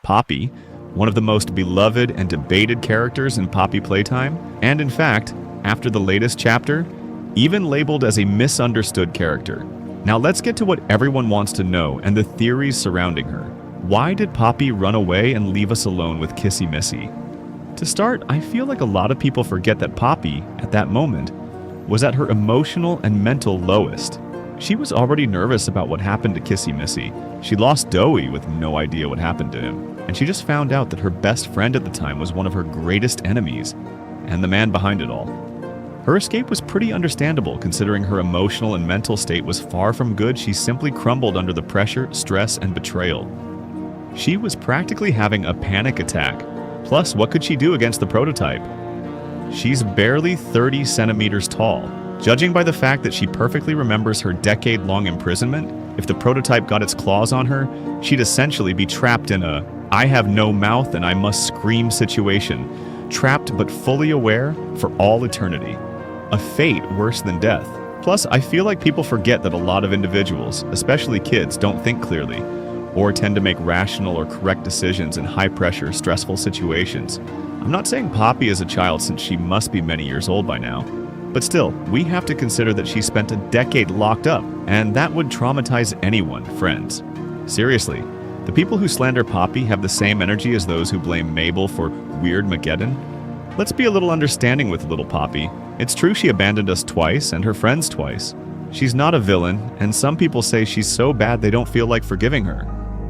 Poppy, one of the most beloved and debated characters in Poppy Playtime, and in fact, after the latest chapter, even labeled as a misunderstood character. Now let's get to what everyone wants to know and the theories surrounding her. Why did Poppy run away and leave us alone with Kissy Missy? To start, I feel like a lot of people forget that Poppy, at that moment, was at her emotional and mental lowest. She was already nervous about what happened to Kissy Missy. She lost Dowie with no idea what happened to him, and she just found out that her best friend at the time was one of her greatest enemies, and the man behind it all. Her escape was pretty understandable considering her emotional and mental state was far from good. She simply crumbled under the pressure, stress, and betrayal. She was practically having a panic attack. Plus, what could she do against the prototype? She's barely 30 centimeters tall. Judging by the fact that she perfectly remembers her decade-long imprisonment, if the prototype got its claws on her, she'd essentially be trapped in a "I have no mouth and I must scream" situation, trapped but fully aware for all eternity. A fate worse than death. Plus, I feel like people forget that a lot of individuals, especially kids, don't think clearly, or tend to make rational or correct decisions in high-pressure, stressful situations. I'm not saying Poppy is a child since she must be many years old by now, but still, we have to consider that she spent a decade locked up, and that would traumatize anyone, friends. Seriously, the people who slander Poppy have the same energy as those who blame Mabel for Weird Mageddon. Let's be a little understanding with little Poppy. It's true she abandoned us twice and her friends twice. She's not a villain, and some people say she's so bad they don't feel like forgiving her.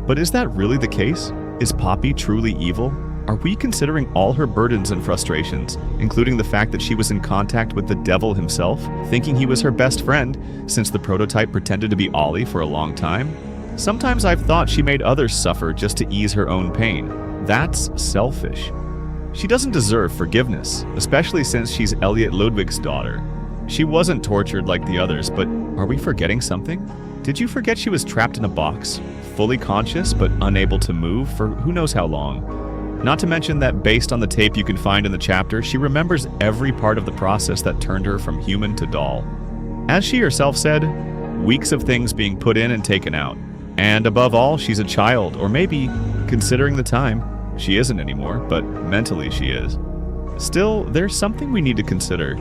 But is that really the case? Is Poppy truly evil? Are we considering all her burdens and frustrations, including the fact that she was in contact with the devil himself, thinking he was her best friend, since the prototype pretended to be Ollie for a long time? Sometimes I've thought she made others suffer just to ease her own pain. That's selfish. She doesn't deserve forgiveness, especially since she's Elliot Ludwig's daughter. She wasn't tortured like the others, but are we forgetting something? Did you forget she was trapped in a box, fully conscious but unable to move for who knows how long? Not to mention that based on the tape you can find in the chapter, she remembers every part of the process that turned her from human to doll. As she herself said, weeks of things being put in and taken out. And above all, she's a child, or maybe, considering the time, she isn't anymore, but mentally she is. Still, there's something we need to consider.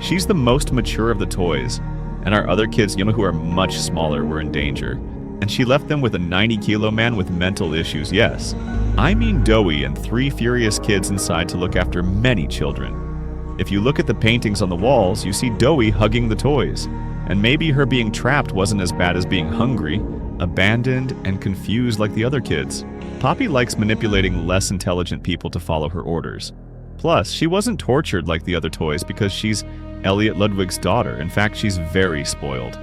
She's the most mature of the toys, and our other kids, who are much smaller, were in danger. And she left them with a 90-kilo man with mental issues, yes. I mean Dowie and 3 furious kids inside to look after many children. If you look at the paintings on the walls, you see Dowie hugging the toys. And maybe her being trapped wasn't as bad as being hungry, abandoned, and confused like the other kids. Poppy likes manipulating less intelligent people to follow her orders. Plus, she wasn't tortured like the other toys because she's Elliot Ludwig's daughter. In fact, she's very spoiled.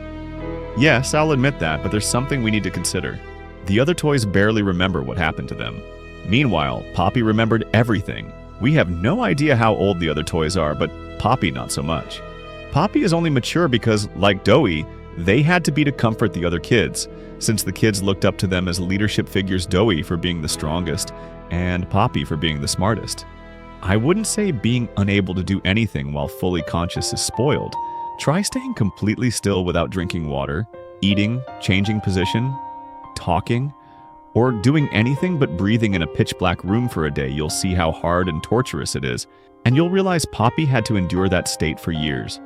Yes, I'll admit that, but there's something we need to consider. The other toys barely remember what happened to them. Meanwhile, Poppy remembered everything. We have no idea how old the other toys are, but Poppy not so much. Poppy is only mature because, like Dowie, they had to be to comfort the other kids, since the kids looked up to them as leadership figures, Dowie for being the strongest, and Poppy for being the smartest. I wouldn't say being unable to do anything while fully conscious is spoiled. Try staying completely still without drinking water, eating, changing position, talking, or doing anything but breathing in a pitch-black room for a day. You'll see how hard and torturous it is, and you'll realize Poppy had to endure that state for years.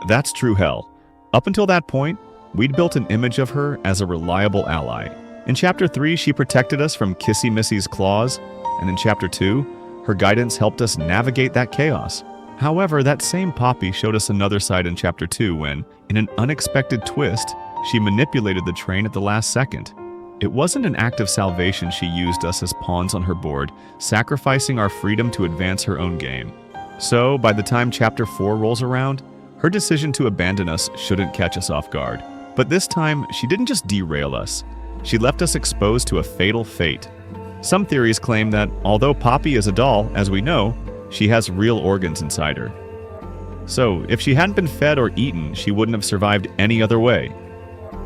That's true hell. Up until that point, we'd built an image of her as a reliable ally. In Chapter 3, she protected us from Kissy Missy's claws, and in Chapter 2, her guidance helped us navigate that chaos. However, that same Poppy showed us another side in Chapter 2 when, in an unexpected twist, she manipulated the train at the last second. It wasn't an act of salvation. She used us as pawns on her board, sacrificing our freedom to advance her own game. So, by the time Chapter 4 rolls around, her decision to abandon us shouldn't catch us off guard. But this time, she didn't just derail us. She left us exposed to a fatal fate. Some theories claim that, although Poppy is a doll, as we know, she has real organs inside her. So, if she hadn't been fed or eaten, she wouldn't have survived any other way.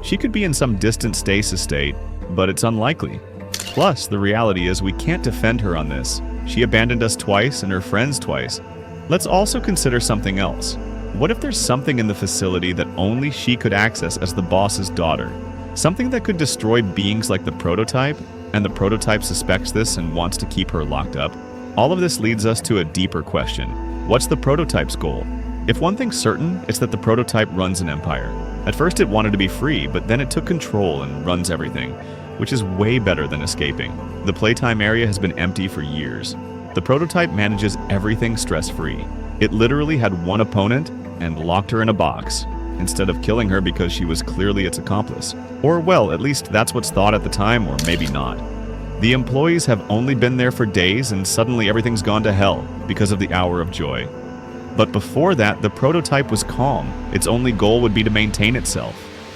She could be in some distant stasis state, but it's unlikely. Plus, the reality is we can't defend her on this. She abandoned us twice and her friends twice. Let's also consider something else. What if there's something in the facility that only she could access as the boss's daughter? Something that could destroy beings like the prototype and the prototype suspects this and wants to keep her locked up. All of this leads us to a deeper question. What's the prototype's goal? If one thing's certain, it's that the prototype runs an empire. At first it wanted to be free, but then it took control and runs everything, which is way better than escaping. The playtime area has been empty for years. The prototype manages everything stress-free. It literally had one opponent and locked her in a box, instead of killing her because she was clearly its accomplice. Or well, at least that's what's thought at the time, or maybe not. The employees have only been there for days and suddenly everything's gone to hell because of the hour of joy. But before that, the prototype was calm. Its only goal would be to maintain itself.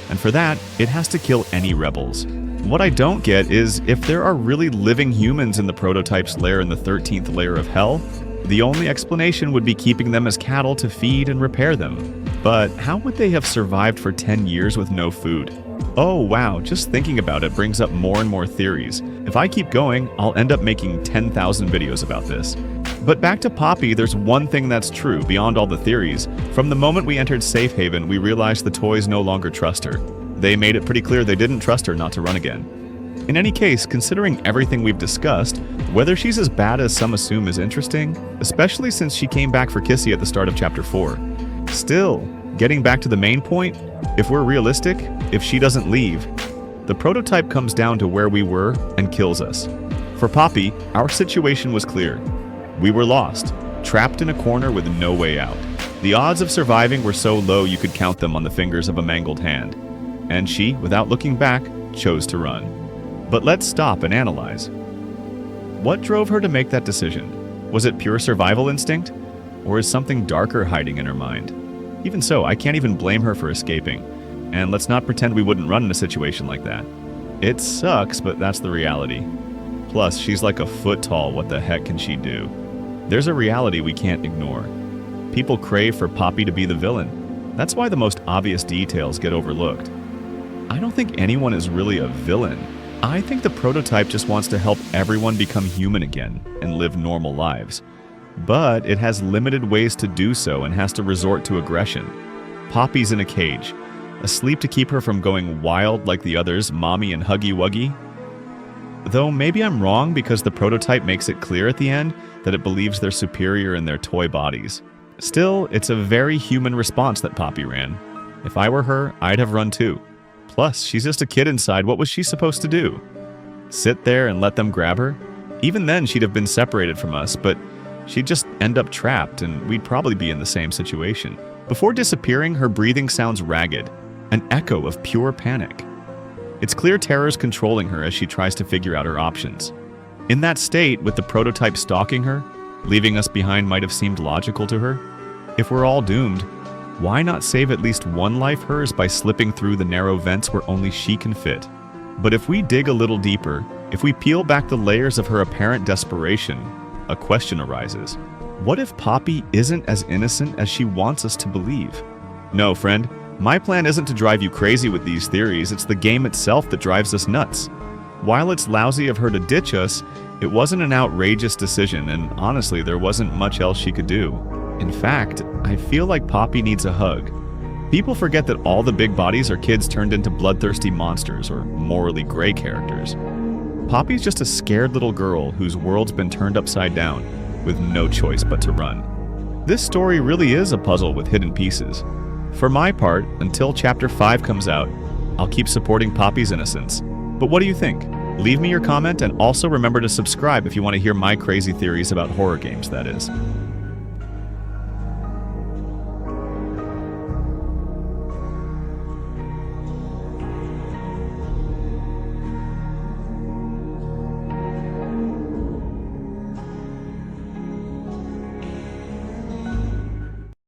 And for that, it has to kill any rebels. What I don't get is if there are really living humans in the prototype's lair in the 13th layer of hell, the only explanation would be keeping them as cattle to feed and repair them. But how would they have survived for 10 years with no food? Oh wow, just thinking about it brings up more and more theories. If I keep going, I'll end up making 10,000 videos about this. But back to Poppy, there's one thing that's true beyond all the theories. From the moment we entered Safe Haven, we realized the toys no longer trust her. They made it pretty clear they didn't trust her not to run again. In any case, considering everything we've discussed, whether she's as bad as some assume is interesting, especially since she came back for Kissy at the start of Chapter 4. Still, getting back to the main point, if we're realistic, if she doesn't leave, the prototype comes down to where we were and kills us. For Poppy, our situation was clear. We were lost, trapped in a corner with no way out. The odds of surviving were so low you could count them on the fingers of a mangled hand. And she, without looking back, chose to run. But let's stop and analyze. What drove her to make that decision? Was it pure survival instinct? Or is something darker hiding in her mind? Even so, I can't even blame her for escaping. And let's not pretend we wouldn't run in a situation like that. It sucks, but that's the reality. Plus, she's like a foot tall, what the heck can she do? There's a reality we can't ignore. People crave for Poppy to be the villain. That's why the most obvious details get overlooked. I don't think anyone is really a villain. I think the prototype just wants to help everyone become human again and live normal lives. But it has limited ways to do so and has to resort to aggression. Poppy's in a cage, asleep to keep her from going wild like the others, Mommy and Huggy Wuggy. Though maybe I'm wrong because the prototype makes it clear at the end that it believes they're superior in their toy bodies. Still, it's a very human response that Poppy ran. If I were her, I'd have run too. Plus, she's just a kid inside. What was she supposed to do? Sit there and let them grab her? Even then, she'd have been separated from us, but she'd just end up trapped and we'd probably be in the same situation. Before disappearing, her breathing sounds ragged, an echo of pure panic. It's clear terror's controlling her as she tries to figure out her options. In that state, with the prototype stalking her, leaving us behind might have seemed logical to her. If we're all doomed, why not save at least one life hers by slipping through the narrow vents where only she can fit? But if we dig a little deeper, if we peel back the layers of her apparent desperation, a question arises. What if Poppy isn't as innocent as she wants us to believe? No, friend, my plan isn't to drive you crazy with these theories, it's the game itself that drives us nuts. While it's lousy of her to ditch us, it wasn't an outrageous decision, and honestly, there wasn't much else she could do. In fact, I feel like Poppy needs a hug. People forget that all the big bodies are kids turned into bloodthirsty monsters or morally gray characters. Poppy's just a scared little girl whose world's been turned upside down, with no choice but to run. This story really is a puzzle with hidden pieces. For my part, until Chapter 5 comes out, I'll keep supporting Poppy's innocence. But what do you think? Leave me your comment and also remember to subscribe if you want to hear my crazy theories about horror games, that is.